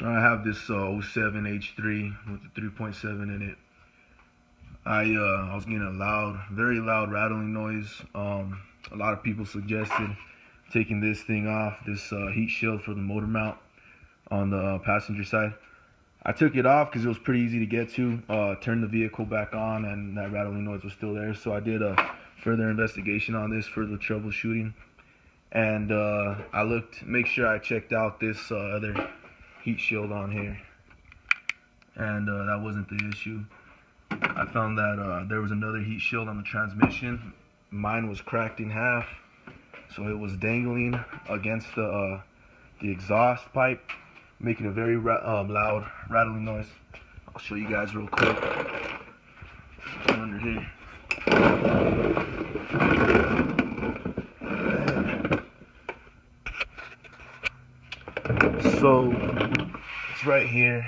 I have this '07 H3 with the 3.7 in it. I was getting a very loud rattling noise. A lot of people suggested taking this thing off, this heat shield for the motor mount on the passenger side. I took it off because it was pretty easy to get to. Turned the vehicle back on, and that rattling noise was still there. So I did a further investigation on this, further troubleshooting, and make sure I checked out this other heat shield on here, and that wasn't the issue. I found that there was another heat shield on the transmission. Mine was cracked in half, so it was dangling against the exhaust pipe, making a very loud rattling noise. I'll show you guys real quick. Under here. So it's right here.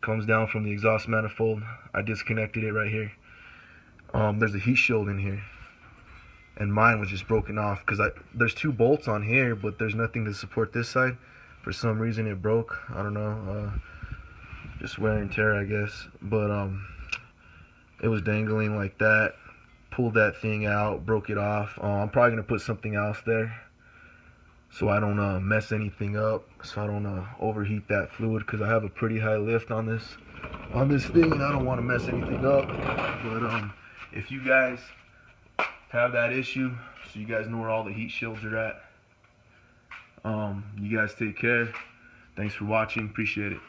Comes down from the exhaust manifold. I disconnected it right here. There's a heat shield in here, and mine was just broken off because there's two bolts on here, but there's nothing to support this side. For some reason it broke. I don't know, just wear and tear, I guess. But it was dangling like that. Pulled that thing out, broke it off. I'm probably gonna put something else there so I don't mess anything up, so I don't overheat that fluid, because I have a pretty high lift on this thing, and I don't want to mess anything up. But if you guys have that issue, so you guys know where all the heat shields are at, you guys take care. Thanks for watching, appreciate it.